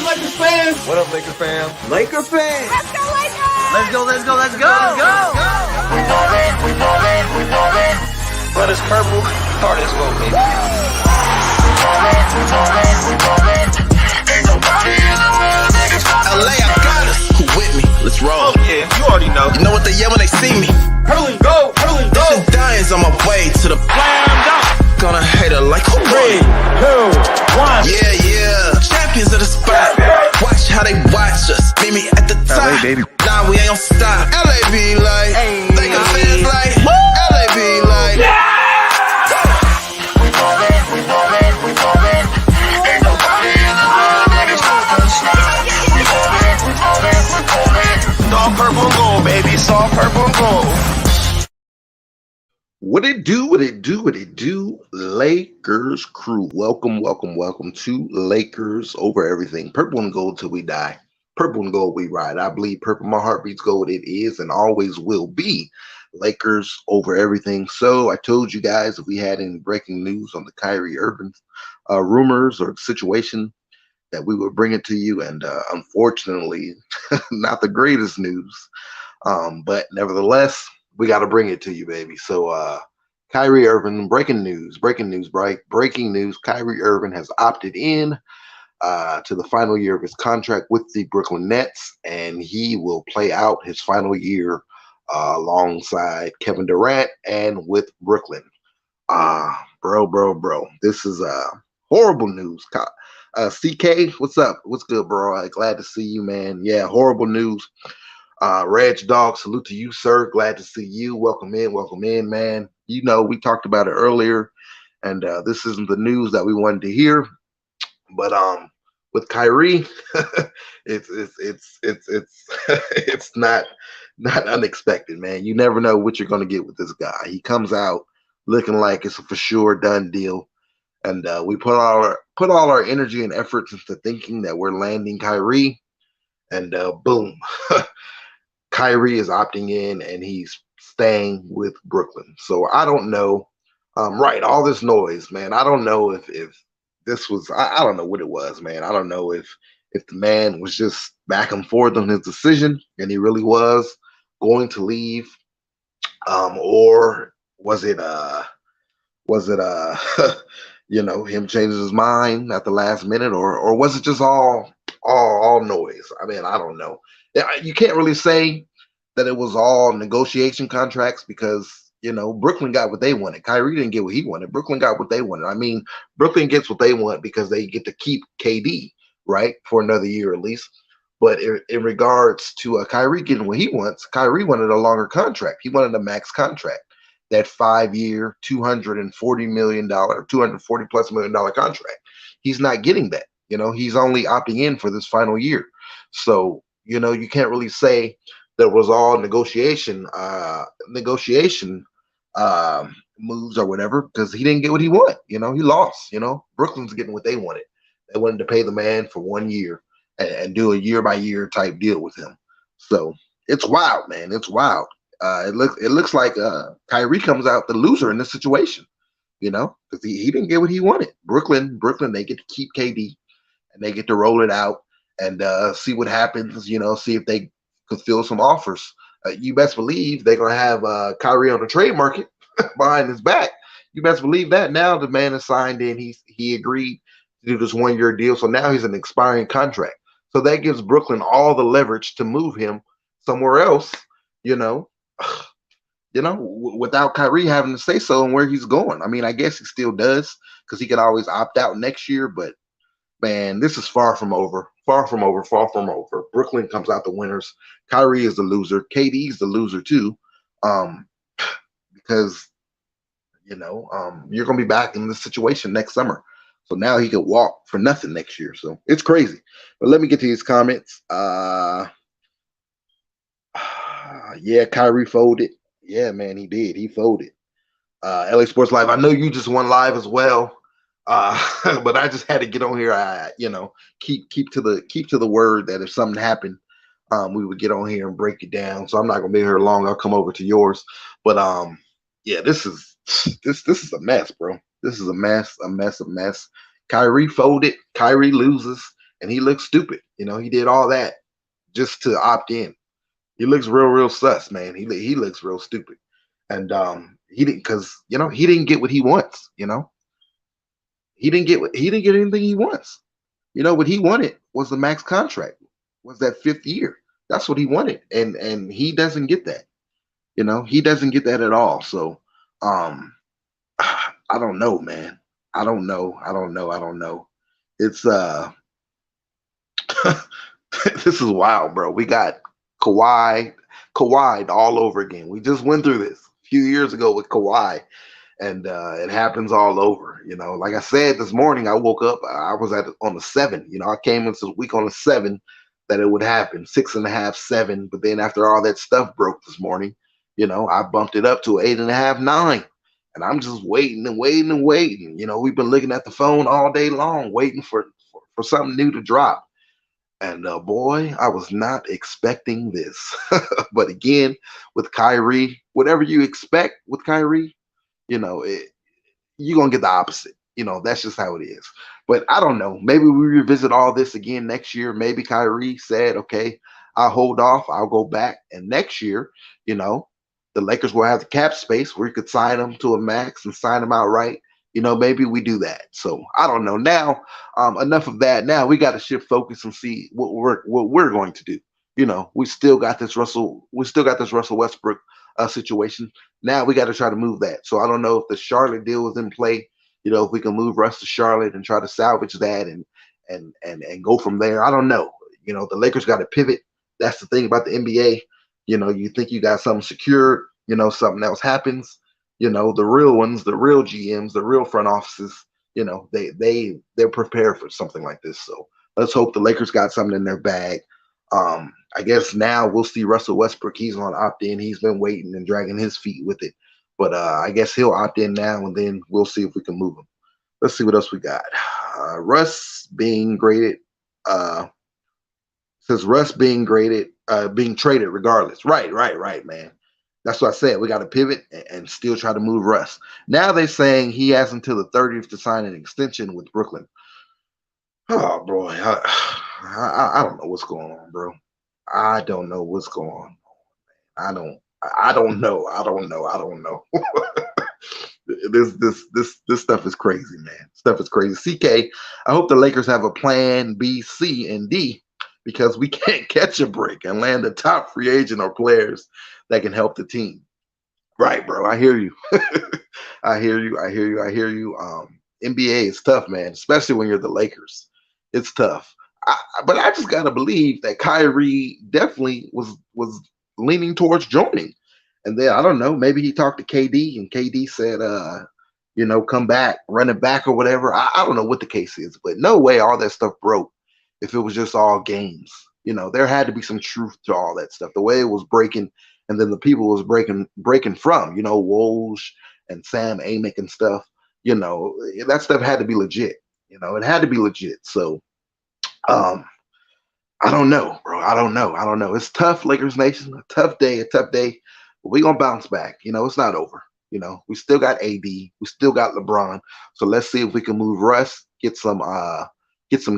Lakers fans? What up, Lakers fam? Laker fans! Let's go, Lakers! Let's go, let's go, let's go! We ballin'. But it's purple, hard as well, baby. We ballin'. Ain't nobody in the world that can stop us. LA, I got us. Who with me? Let's roll. Oh yeah, you already know. You know what they yell when they see me? Hurling go, hurling go! This is Diane's on my way to the Slam dunk! gonna hate her like who 3, 2, 1. Yeah. Champions of the spot. Watch how they watch us. Meet me at the top. LA, baby. Nah, we ain't gon' stop. LA be like, Laker fans like, LA be like. We ballin'. Ain't nobody in the world that can stop us. We ballin'. It's all purple and gold, baby. It's all purple and gold. What it do, Lakers crew. Welcome to Lakers Over Everything. Purple and gold till we die. Purple and gold we ride. I bleed purple, my heart beats gold. It is and always will be Lakers Over Everything. So I told you guys if we had any breaking news on the Kyrie Irving rumors or situation that we would bring it to you. And unfortunately, not the greatest news. But nevertheless, we got to bring it to you, baby. So, Kyrie Irving, breaking news. Kyrie Irving has opted in to the final year of his contract with the Brooklyn Nets, and he will play out his final year alongside Kevin Durant and with Brooklyn. Bro. This is horrible news. CK, what's up? What's good, bro? Glad to see you, man. Yeah, horrible news. Reg Dog, salute to you, sir. Glad to see you. Welcome in, man. You know, we talked about it earlier, and this isn't the news that we wanted to hear. But with Kyrie, it's not unexpected, man. You never know what you're gonna get with this guy. He comes out looking like it's a for sure done deal, and we put all our energy and efforts into thinking that we're landing Kyrie, and boom. Kyrie is opting in and he's staying with Brooklyn. So I don't know. Right, all this noise, man. I don't know if this was. I don't know what it was, man. I don't know if the man was just back and forth on his decision and he really was going to leave, or was it you know, him changing his mind at the last minute, or was it just all noise? I mean, I don't know. You can't really say that it was all negotiation contracts because, you know, Brooklyn got what they wanted. Kyrie didn't get what he wanted. Brooklyn got what they wanted. I mean, Brooklyn gets what they want because they get to keep KD, right, for another year at least. But in regards to Kyrie getting what he wants, Kyrie wanted a longer contract. He wanted a max contract, that 5-year, $240 million, $240+ million contract. He's not getting that. You know, he's only opting in for this final year. So, you know, you can't really say that was all negotiation moves or whatever, because he didn't get what he wanted. You know, he lost. You know, Brooklyn's getting what they wanted. They wanted to pay the man for 1 year and do a year-by-year type deal with him. So it's wild, man. It's wild. It looks like Kyrie comes out the loser in this situation. You know, because he didn't get what he wanted. Brooklyn, they get to keep KD and they get to roll it out and see what happens, you know, see if they could fill some offers. You best believe they're going to have Kyrie on the trade market behind his back. You best believe that. Now the man is signed in. He agreed to do this 1-year deal. So now he's an expiring contract. So that gives Brooklyn all the leverage to move him somewhere else, you know, without Kyrie having to say so and where he's going. I mean, I guess he still does because he can always opt out next year, but man, this is far from over. Brooklyn comes out the winners. Kyrie is the loser. KD is the loser too, because you're going to be back in this situation next summer. So now he could walk for nothing next year. So it's crazy. But let me get to his comments. Yeah, Kyrie folded. Yeah, man, he did. He folded. LA Sports Live. I know you just won live as well. But I just had to get on here. Keep to the word that if something happened, we would get on here and break it down. So I'm not gonna be here long. I'll come over to yours. But yeah, this is a mess, bro. This is a mess. Kyrie folded. Kyrie loses. and he looks stupid. He did all that just to opt in. He looks real sus, man. He looks real stupid, and he didn't because he didn't get what he wants. He didn't get anything he wants. What he wanted was the max contract, was that 5th year. That's what he wanted, and he doesn't get that. He doesn't get that at all. So, um, I don't know, man. I don't know. I don't know. I don't know. It's this is wild, bro. We got Kawhi all over again. We just went through this a few years ago with Kawhi, and it happens all over. Like I said this morning, I woke up. I was on the 7. I came into the week on the 7 that it would happen, 6.5, 7. But then after all that stuff broke this morning, I bumped it up to 8.5, 9. And I'm just waiting and waiting and waiting. We've been looking at the phone all day long, waiting for something new to drop. And boy, I was not expecting this. But again, with Kyrie, whatever you expect with Kyrie, you're gonna get the opposite. That's just how it is. But I don't know. Maybe we revisit all this again next year. Maybe Kyrie said, "Okay, I'll hold off. I'll go back." And next year, you know, the Lakers will have the cap space where you could sign him to a max and sign him outright. Maybe we do that. So I don't know. Now, enough of that. Now we got to shift focus and see what we're going to do. We still got this Russell Westbrook situation. Now we got to try to move that. So I don't know if the Charlotte deal is in play. If we can move Russ to Charlotte and try to salvage that and go from there. I don't know. The Lakers got to pivot. That's the thing about the NBA. You think you got something secured. Something else happens. The real ones, the real GMs, the real front offices. They're prepared for something like this. So let's hope the Lakers got something in their bag. I guess now we'll see Russell Westbrook. He's going to opt in. He's been waiting and dragging his feet with it. But I guess he'll opt in now, and then we'll see if we can move him. Let's see what else we got. Russ being graded. Says Russ being graded, being traded regardless. Right, man. That's what I said. We got to pivot and still try to move Russ. Now they're saying he has until the 30th to sign an extension with Brooklyn. Oh, boy. I don't know what's going on, bro. I don't know what's going on. I don't know. I don't know. This stuff is crazy, man. Stuff is crazy. CK, I hope the Lakers have a plan B, C, and D because we can't catch a break and land a top free agent or players that can help the team. Right, bro. I hear you. I hear you. NBA is tough, man, especially when you're the Lakers. It's tough. But I just gotta believe that Kyrie definitely was leaning towards joining. And then I don't know, maybe he talked to KD and KD said, come back, run it back or whatever. I don't know what the case is, but no way all that stuff broke if it was just all games. There had to be some truth to all that stuff. The way it was breaking, and then the people was breaking from, Woj and Sam Amick and stuff. That stuff had to be legit. It had to be legit. So I don't know, bro. I don't know. It's tough, Lakers Nation. A tough day. But we gonna bounce back. It's not over. We still got AD. We still got LeBron. So let's see if we can move Russ. Get some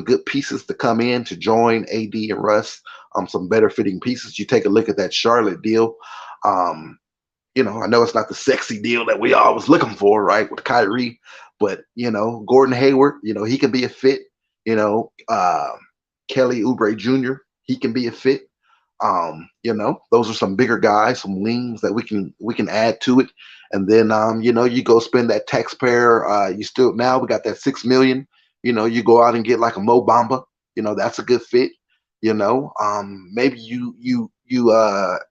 good pieces to come in to join AD and Russ. Some better fitting pieces. You take a look at that Charlotte deal. I know it's not the sexy deal that we all was looking for, right, with Kyrie, but Gordon Hayward, he can be a fit. Kelly Oubre Jr., he can be a fit. Those are some bigger guys, some wings that we can add to it. And then you go spend that taxpayer. Now we got that $6 million. You go out and get like a Mo Bamba. That's a good fit. Maybe you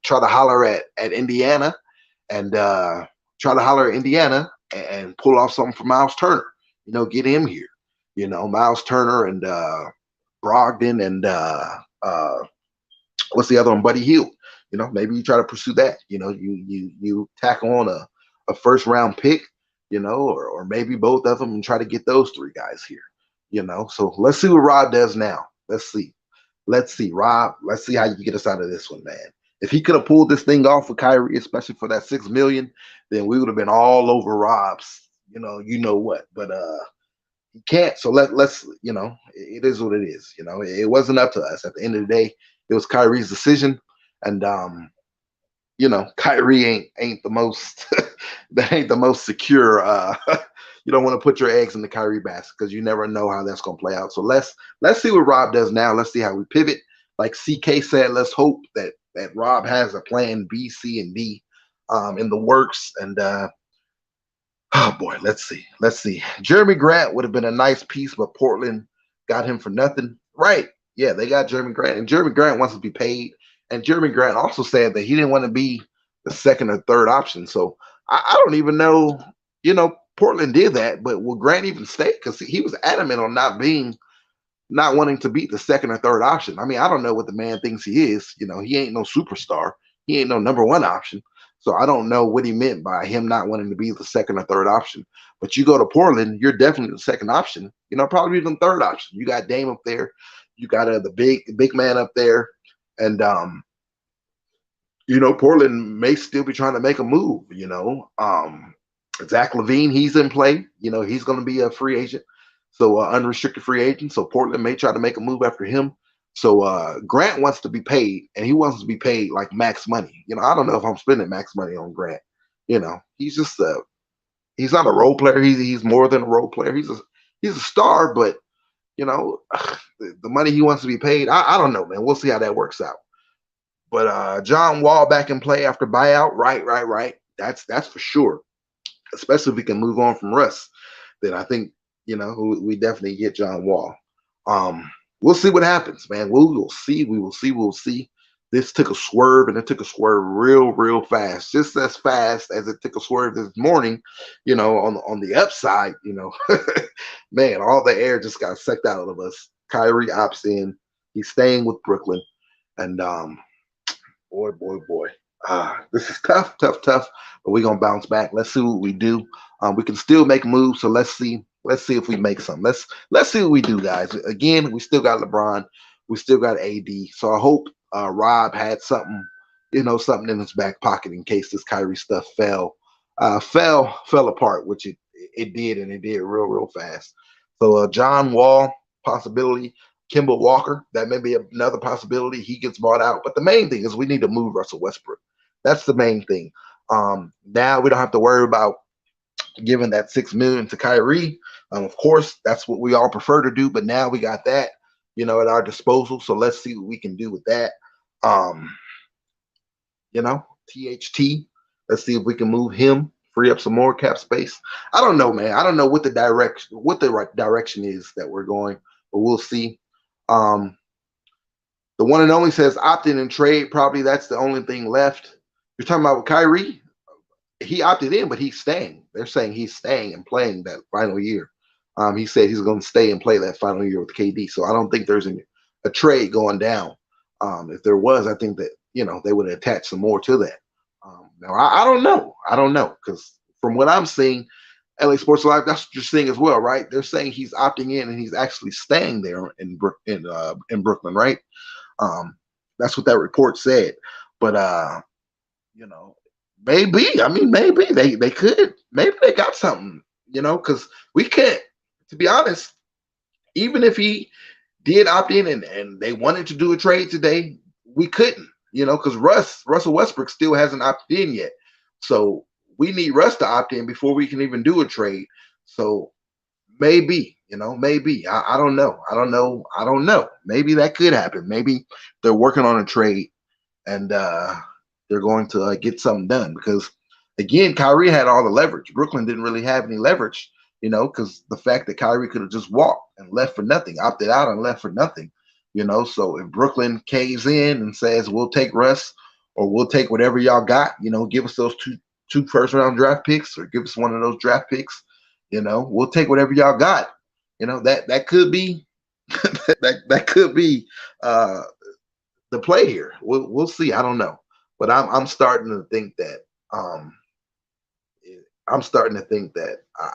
try to holler at Indiana and and pull off something for Miles Turner. Get him here. Miles Turner and Brogdon and what's the other one? Buddy Hield. Maybe you try to pursue that. You tackle on a first round pick, or maybe both of them and try to get those 3 guys here. So let's see what Rob does now. Let's see, Rob. Let's see how you can get us out of this one, man. If he could have pulled this thing off with Kyrie, especially for that $6 million, then we would have been all over Rob's. You know what? But he can't. So let's it is what it is. It wasn't up to us. At the end of the day, it was Kyrie's decision, and Kyrie ain't the most that ain't the most secure. You don't want to put your eggs in the Kyrie basket because you never know how that's gonna play out. So let's see what Rob does now. Let's see how we pivot. Like CK said, let's hope that Rob has a plan B, C, and D in the works. And oh boy, let's see. Let's see. Jeremy Grant would have been a nice piece, but Portland got him for nothing. Right. Yeah, they got Jeremy Grant. And Jeremy Grant wants to be paid. And Jeremy Grant also said that he didn't want to be the second or third option. So I don't even know, Portland did that, but will Grant even stay? Because he was adamant on not wanting to be the second or third option. I mean, I don't know what the man thinks he is. He ain't no superstar. He ain't no number one option. So I don't know what he meant by him not wanting to be the second or third option. But you go to Portland, you're definitely the second option. Probably even third option. You got Dame up there. You got the big man up there, and Portland may still be trying to make a move. Zach LaVine, he's in play. He's going to be a free agent, so unrestricted free agent. So Portland may try to make a move after him. So Grant wants to be paid, and he wants to be paid like max money. I don't know if I'm spending max money on Grant. He's just he's not a role player. He's more than a role player. He's a star, but the money he wants to be paid, I don't know, man. We'll see how that works out. But John Wall back in play after buyout, right. That's for sure. Especially if we can move on from Russ, then I think we definitely get John Wall. We'll see what happens, man. We will see. We will see. We'll see. This took a swerve, and it took a swerve real fast, just as fast as it took a swerve this morning. On the upside, man, all the air just got sucked out of us. Kyrie opts in. He's staying with Brooklyn, and boy. This is tough. But we're gonna bounce back. Let's see what we do. We can still make moves, so let's see if we make some. Let's see what we do, guys. Again, we still got LeBron, we still got AD. So I hope Rob had something in his back pocket in case this Kyrie stuff fell apart, which it did, and it did real fast. So John Wall possibility. Kimball Walker, that may be another possibility. He gets bought out. But the main thing is we need to move Russell Westbrook. That's the main thing. Now we don't have to worry about giving that $6 million to Kyrie. Of course, that's what we all prefer to do. But now we got that, at our disposal. So let's see what we can do with that. THT. Let's see if we can move him, free up some more cap space. I don't know, man. I don't know what the right direction is that we're going, but we'll see. The one and only says opt in and trade. Probably that's the only thing left. You're talking about with Kyrie. He opted in, but he's staying. They're saying he's staying and playing that final year. He said he's going to stay and play that final year with KD. So I don't think there's a trade going down. If there was, I think that they would attach some more to that. Now I don't know because from what I'm seeing, LA Sports Live, that's what you're seeing as well, right? They're saying he's opting in and he's actually staying there in Brooklyn, right? That's what that report said. But maybe. I mean, maybe they could. Maybe they got something, because we can't. To be honest, even if he did opt in and they wanted to do a trade today, we couldn't, because Russell Westbrook still hasn't opted in yet. So we need Russ to opt in before we can even do a trade. So maybe, maybe. I don't know. Maybe that could happen. Maybe they're working on a trade and they're going to get something done because, again, Kyrie had all the leverage. Brooklyn didn't really have any leverage, because the fact that Kyrie could have just walked and left for nothing, opted out and left for nothing, So if Brooklyn caves in and says, we'll take Russ or we'll take whatever y'all got, give us those two first-round draft picks or give us one of those draft picks, we'll take whatever y'all got. That could be that could be the play here. We'll see. I don't know. But I'm starting to think that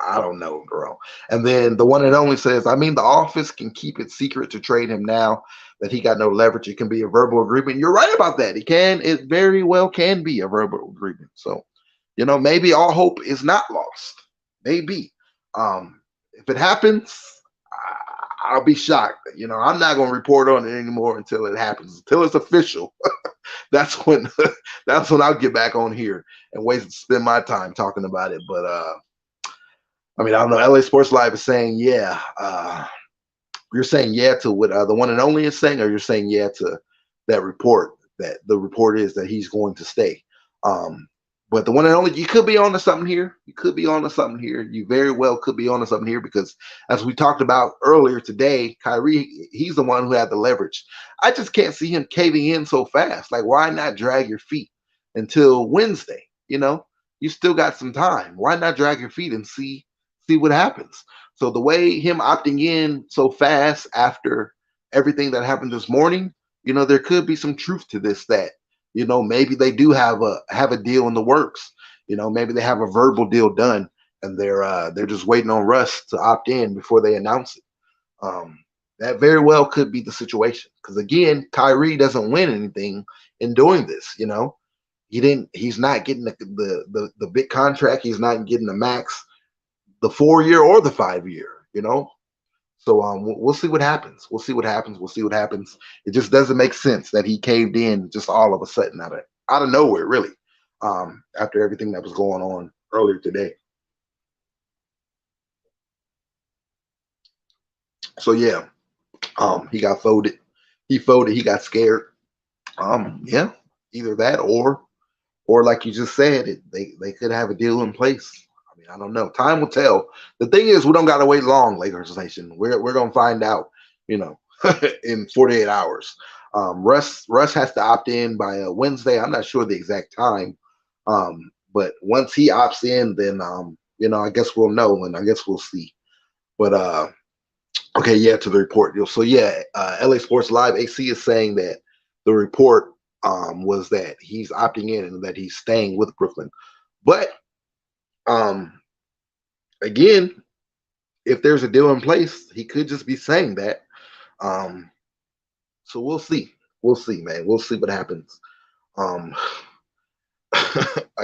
I don't know, bro. And then the one and only says, I mean, the office can keep it secret to trade him now that he got no leverage. It can be a verbal agreement. You're right about that. It very well can be a verbal agreement. So, maybe all hope is not lost. Maybe. If it happens, I'll be shocked. I'm not going to report on it anymore until it happens, until it's official. That's when that's when I'll get back on here and wait to spend my time talking about it. But I mean, I don't know. LA Sports Live is saying, yeah. You're saying yeah to what the one and only is saying, or you're saying yeah to that report? That the report is that he's going to stay. But the one and only, you could be on to something here. You could be on to something here. You very well could be on to something here because, as we talked about earlier today, Kyrie, he's the one who had the leverage. I just can't see him caving in so fast. Like, why not drag your feet until Wednesday? You still got some time. Why not drag your feet and see what happens? So the way him opting in so fast after everything that happened this morning, there could be some truth to this, that maybe they do have a deal in the works. Maybe they have a verbal deal done, and they're just waiting on Russ to opt in before they announce it. That very well could be the situation, because again, Kyrie doesn't win anything in doing this. He's not getting the big contract. He's not getting the max, the 4-year or the 5-year. So we'll see what happens. We'll see what happens. We'll see what happens. It just doesn't make sense that he caved in just all of a sudden out of nowhere, really, after everything that was going on earlier today. So yeah, he got folded. He folded. He got scared. Yeah, either that or like you just said, they could have a deal in place. I mean, I don't know. Time will tell. The thing is, we don't got to wait long, Lakers Nation. We're gonna find out, in 48 hours. Russ has to opt in by Wednesday. I'm not sure the exact time, but once he opts in, then I guess we'll know, and I guess we'll see. But okay, yeah, to the report. So yeah, LA Sports Live AC is saying that the report was that he's opting in and that he's staying with Brooklyn, but again, if there's a deal in place, he could just be saying that. So we'll see. We'll see, man. We'll see what happens. I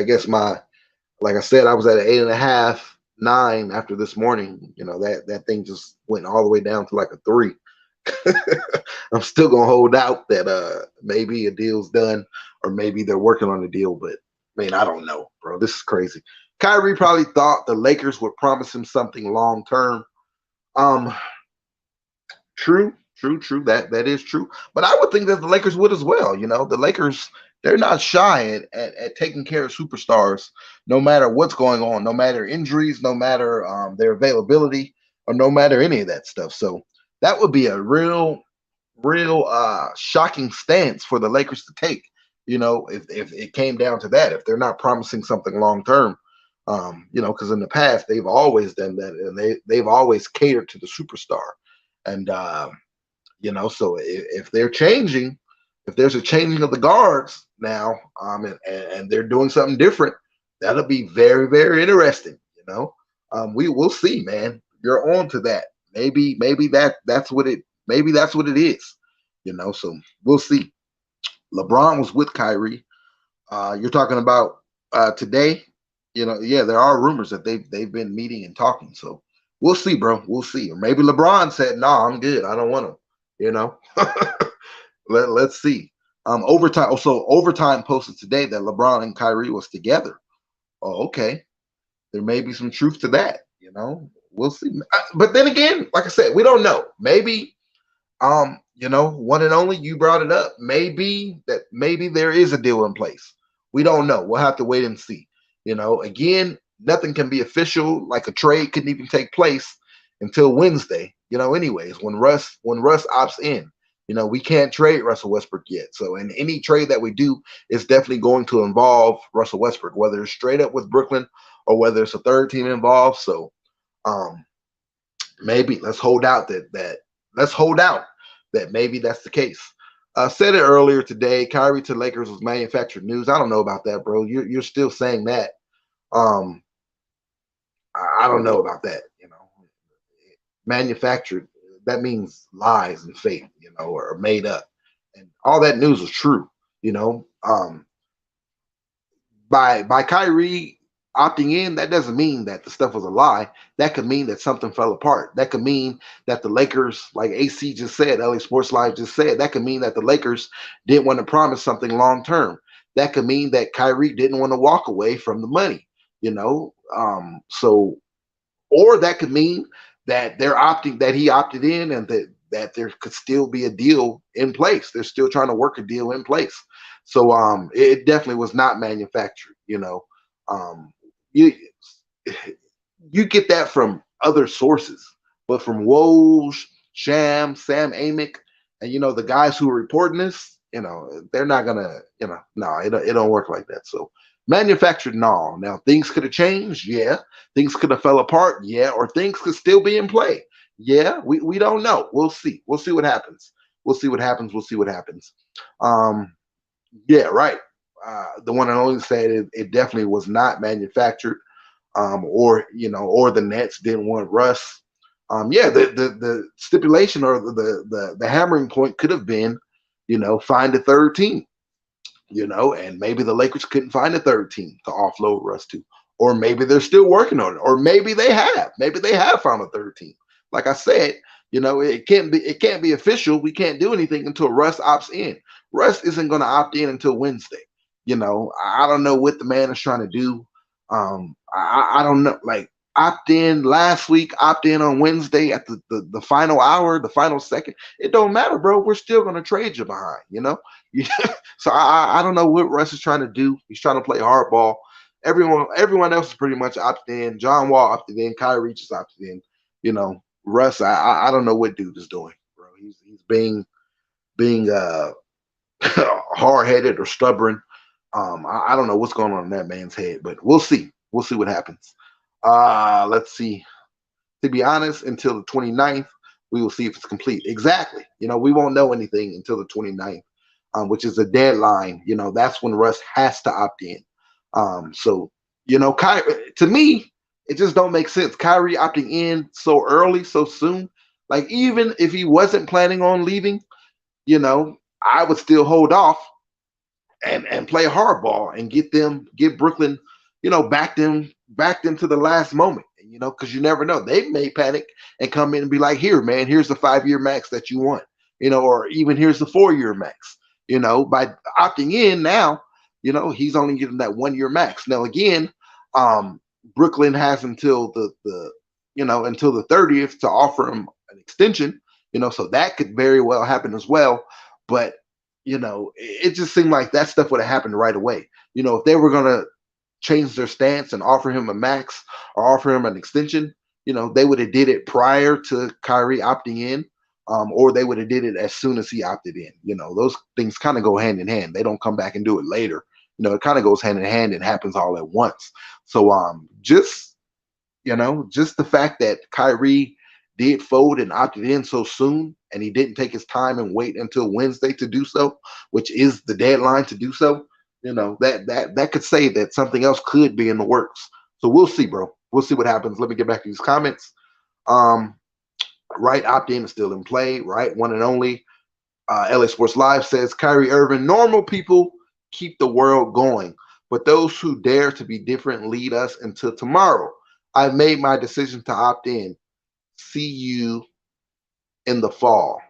guess like I said, I was at an 8.5, 9 after this morning. That thing just went all the way down to like a 3. I'm still gonna hold out that maybe a deal's done, or maybe they're working on a deal, but man, I don't know, bro. This is crazy. Kyrie probably thought the Lakers would promise him something long term. True. That is true. But I would think that the Lakers would as well. The Lakers, they're not shy at taking care of superstars, no matter what's going on, no matter injuries, no matter their availability, or no matter any of that stuff. So that would be a real shocking stance for the Lakers to take. If it came down to that, if they're not promising something long term. Because in the past they've always done that, and they've always catered to the superstar. And so if they're changing, if there's a changing of the guards now, and they're doing something different, that'll be very, very interesting. We will see, man. You're on to that. Maybe that's what it is. So we'll see. LeBron was with Kyrie. You're talking about today. Yeah, there are rumors that they've been meeting and talking. So we'll see, bro. We'll see. Or maybe LeBron said, "No, I'm good. I don't want to." Let's see. Overtime. Also, overtime posted today that LeBron and Kyrie was together. Oh, okay. There may be some truth to that. We'll see. But then again, like I said, we don't know. Maybe, one and only, you brought it up. Maybe there is a deal in place. We don't know. We'll have to wait and see. Again, nothing can be official. Like a trade couldn't even take place until Wednesday. Anyways, when Russ opts in, we can't trade Russell Westbrook yet. So, in any trade that we do is definitely going to involve Russell Westbrook, whether it's straight up with Brooklyn or whether it's a third team involved. So, maybe let's hold out that maybe that's the case. Said it earlier today. Kyrie to Lakers was manufactured news. I don't know about that, bro. You're still saying that. I don't know about that. Manufactured, that means lies and fake, or made up. And all that news was true. By Kyrie opting in, that doesn't mean that the stuff was a lie. That could mean that something fell apart. That could mean that the Lakers, like AC just said, LA Sports Live just said, that could mean that the Lakers didn't want to promise something long term. That could mean that Kyrie didn't want to walk away from the money, you know. So, or that could mean that he opted in, and that there could still be a deal in place. They're still trying to work a deal in place. So it definitely was not manufactured, you know. You you get that from other sources, but from Woj, Sham, Sam Amick, and the guys who are reporting this, they're not gonna, no, it don't work like that. So manufactured, no. Now things could have changed, yeah. Things could have fell apart, yeah, or things could still be in play. Yeah, we don't know. We'll see. We'll see what happens. We'll see what happens. We'll see what happens. Yeah, right. The one and only said it definitely was not manufactured, or the Nets didn't want Russ. Yeah, the stipulation or the hammering point could have been, find a third team, and maybe the Lakers couldn't find a third team to offload Russ to, or maybe they're still working on it, or maybe they have found a third team. Like I said, it can't be official. We can't do anything until Russ opts in. Russ isn't going to opt in until Wednesday. I don't know what the man is trying to do. I don't know. Like, opt in last week, opt in on Wednesday at the final hour, the final second. It don't matter, bro. We're still going to trade you behind. So I don't know what Russ is trying to do. He's trying to play hardball. Everyone else is pretty much opted in. John Wall opted in. Kyrie just opted in. Russ, I don't know what dude is doing, bro. He's being hard headed or stubborn. I don't know what's going on in that man's head, but we'll see. We'll see what happens. Let's see. To be honest, until the 29th, we will see if it's complete. Exactly. We won't know anything until the 29th, which is the deadline. That's when Russ has to opt in. So, Kyrie, to me, it just don't make sense. Kyrie opting in so early, so soon. Like, even if he wasn't planning on leaving, I would still hold off and play hardball and get Brooklyn, back them to the last moment, because you never know. They may panic and come in and be like, here, man, here's the 5-year max that you want, or even here's the 4-year max. By opting in now, he's only getting that 1-year max. Now, again, Brooklyn has until until the 30th to offer him an extension, so that could very well happen as well. But it just seemed like that stuff would have happened right away. If they were gonna change their stance and offer him a max or offer him an extension, they would have did it prior to Kyrie opting in, or they would have did it as soon as he opted in. Those things kind of go hand in hand. They don't come back and do it later. It kind of goes hand in hand and happens all at once. So just the fact that Kyrie did fold and opted in so soon, and he didn't take his time and wait until Wednesday to do so, which is the deadline to do so, that could say that something else could be in the works. So we'll see, bro. We'll see what happens. Let me get back to these comments. Right, opt-in is still in play, right? One and only. LA Sports Live says, Kyrie Irving, normal people keep the world going, but those who dare to be different lead us until tomorrow. I've made my decision to opt in. See you in the fall.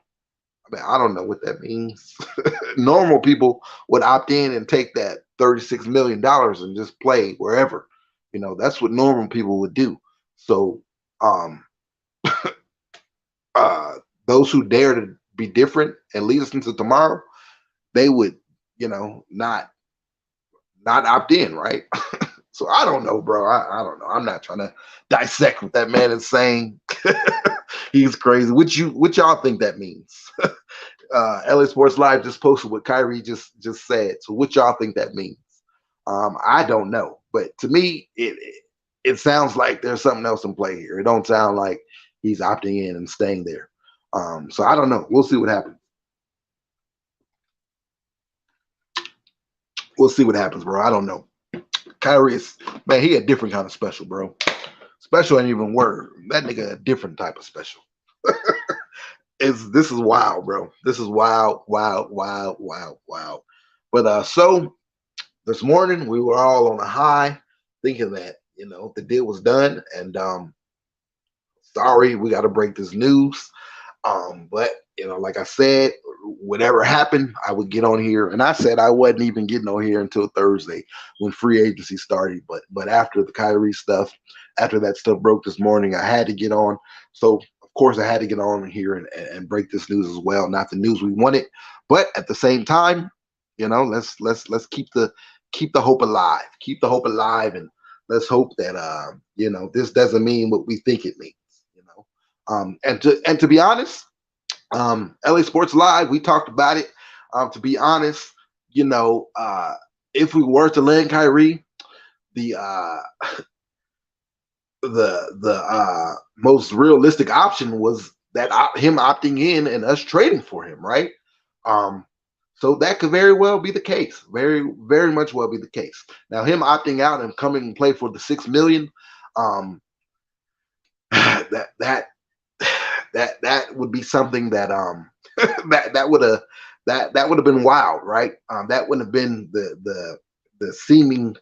I mean, I don't know what that means. Normal people would opt in and take that $36 million and just play wherever. That's what normal people would do. So those who dare to be different and lead us into tomorrow, they would, not opt in, right? So I don't know, bro. I don't know. I'm not trying to dissect what that man is saying. He's crazy. What y'all think that means? LA Sports Live just posted what Kyrie just said. So what y'all think that means? I don't know, but to me, it sounds like there's something else in play here. It don't sound like he's opting in and staying there. So I don't know. We'll see what happens. We'll see what happens, bro. I don't know. Kyrie is, man, he a different kind of special, bro. Special ain't even a word. That nigga a different type of special. This is wild, bro. This is wild. But so this morning we were all on a high, thinking that the deal was done, and sorry, we got to break this news. But like I said, whatever happened, I would get on here, and I said I wasn't even getting on here until Thursday when free agency started. But after the Kyrie stuff, after that stuff broke this morning, I had to get on. So of course I had to get on here and break this news as well. Not the news we wanted, but at the same time, let's keep the hope alive. Keep the hope alive, and let's hope that this doesn't mean what we think it means. And to be honest, LA Sports Live, we talked about it. To be honest, if we were to land Kyrie, the most realistic option was that him opting in and us trading for him, right? So that could very well be the case. Very, very much well be the case. Now, him opting out and coming and play for the $6 million, that that would be something that that would have been wild, right? That wouldn't have been the seeming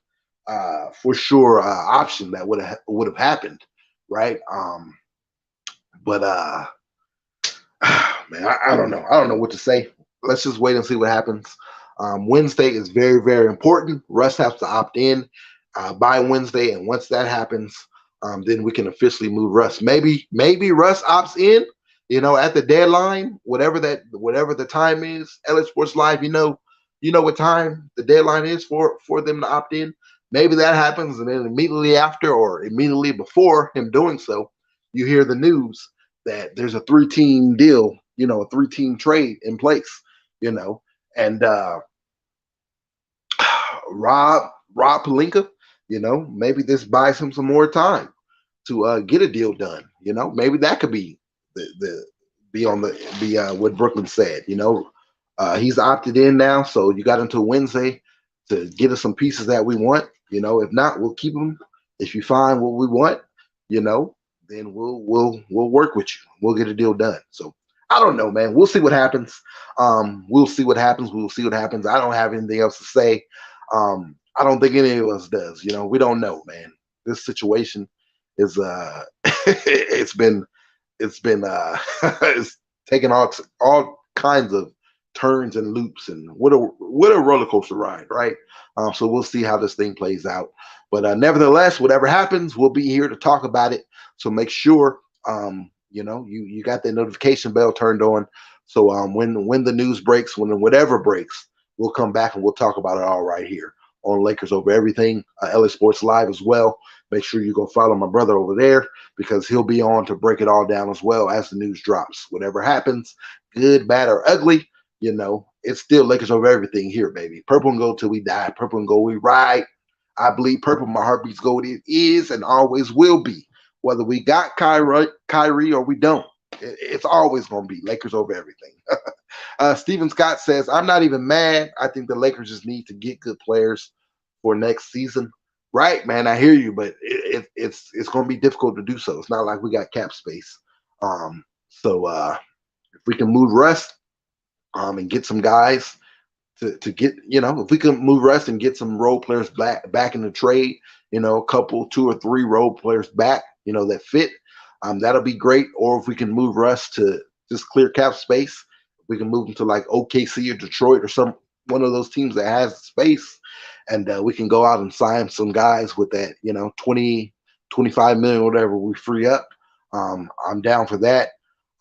for sure option that would have happened, right? But man, I don't know. I don't know what to say. Let's just wait and see what happens. Wednesday is very, very important. Russ has to opt in by Wednesday, and once that happens, then we can officially move Russ. Maybe Russ opts in, at the deadline, whatever the time is. LA Sports Live, you know what time the deadline is for them to opt in. Maybe that happens, and then immediately after or immediately before him doing so, you hear the news that there's a 3-team deal, a 3-team trade in place, and Rob Pelinka, maybe this buys him some more time to get a deal done. Maybe that could be what Brooklyn said. He's opted in now, so you got until Wednesday to get us some pieces that we want. If not, we'll keep them. If you find what we want, then we'll work with you. We'll get a deal done. So I don't know, man. We'll see what happens. We'll see what happens. We'll see what happens. I don't have anything else to say. I don't think any of us does. We don't know, man. This situation is it's been it's taken all kinds of turns and loops, and what a roller coaster ride, right? So we'll see how this thing plays out. But nevertheless, whatever happens, we'll be here to talk about it. So make sure you got that notification bell turned on. So when the news breaks, when whatever breaks, we'll come back and we'll talk about it all right here on Lakers Over Everything, LA Sports Live as well. Make sure you go follow my brother over there, because he'll be on to break it all down as well as the news drops. Whatever happens, good, bad, or ugly, it's still Lakers Over Everything here, baby. Purple and gold till we die. Purple and gold we ride. I believe purple, my heartbeat's gold. It is and always will be. Whether we got Kyrie or we don't, it's always going to be Lakers Over Everything. Steven Scott says, I'm not even mad. I think the Lakers just need to get good players for next season. Right, man, I hear you, but it's going to be difficult to do so. It's not like we got cap space. So if we can move Russ and get some guys to get, if we can move Russ and get some role players back in the trade, a couple, 2 or 3 role players back, that fit, that'll be great. Or if we can move Russ to just clear cap space, we can move him to like OKC or Detroit or one of those teams that has space, and we can go out and sign some guys with that, 20, 25 million, whatever we free up. I'm down for that.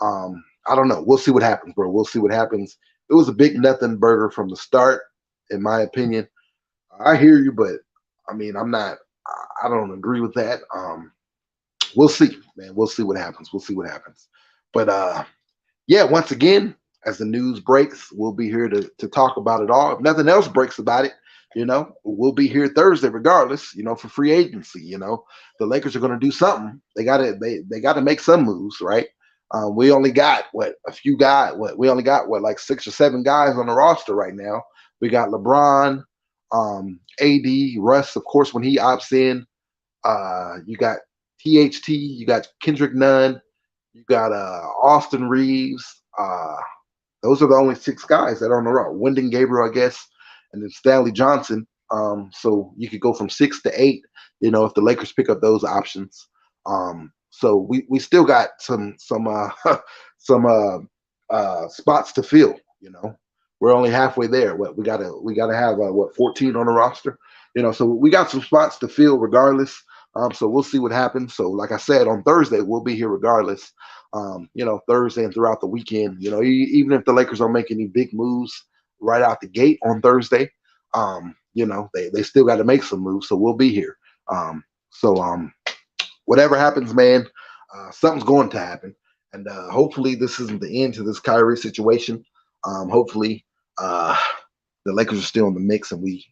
I don't know. We'll see what happens, bro. We'll see what happens. It was a big nothing burger from the start, in my opinion. I hear you, but I mean, I don't agree with that. We'll see, man. We'll see what happens. We'll see what happens. But yeah, once again, as the news breaks, we'll be here to talk about it all. If nothing else breaks about it, we'll be here Thursday regardless, for free agency. The Lakers are going to do something. They got to make some moves, right? We only got a few guys. We only got like 6 or 7 guys on the roster right now. We got LeBron, AD, Russ, of course, when he opts in. You got THT, you got Kendrick Nunn, you got Austin Reeves. Those are the only 6 guys that are on the roster. Wyndon Gabriel, I guess, and then Stanley Johnson. So you could go from 6 to 8. you know, if the Lakers pick up those options. So we still got some some spots to fill. You know, we're only halfway there. What we gotta have 14 on the roster. You know, so we got some spots to fill regardless. So we'll see what happens. So like I said, on Thursday we'll be here regardless. You know, Thursday and throughout the weekend. You know, even if the Lakers don't make any big moves right out the gate on Thursday, you know, they still got to make some moves. So we'll be here. Whatever happens, man, something's going to happen. And hopefully this isn't the end to this Kyrie situation. Hopefully the Lakers are still in the mix and we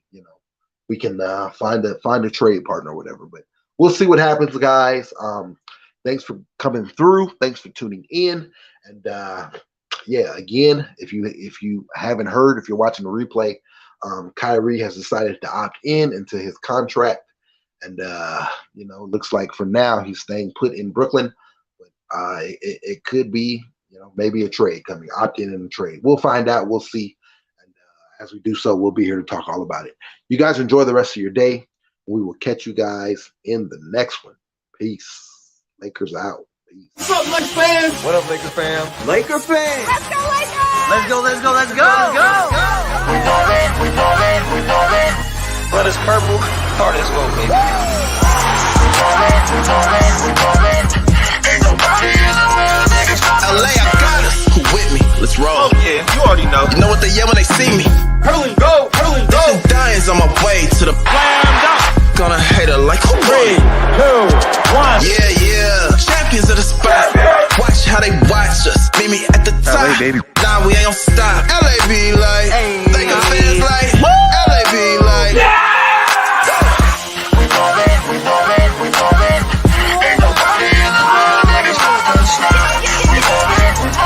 can find a trade partner or whatever. But we'll see what happens, guys. Thanks for coming through. Thanks for tuning in. And yeah, again, if you haven't heard, if you're watching the replay, Kyrie has decided to opt into his contract. And, you know, looks like for now he's staying put in Brooklyn. But it could be, you know, maybe a trade coming, opt in a trade. We'll find out. We'll see. And as we do so, we'll be here to talk all about it. You guys enjoy the rest of your day. We will catch you guys in the next one. Peace. Lakers out. Peace. What's up, Lakers fans? What up, Lakers fam? Laker fans. Let's go, Lakers! Let's go, let's go, let's go. Let's go. We ballin'. But it's purple, hard as well, baby. We ballin'. Ain't nobody in the world that can stop us. LA, I got us. Who with me? Let's roll. Oh yeah, you already know. You know what they yell when they see me? Hurl and go, hurl and go. Dying's on my way to the Slam dunk. gonna hate her like who 3, 2, 1. Yeah, champions of the spot. Watch how they watch us. Meet me at the top. LA, baby.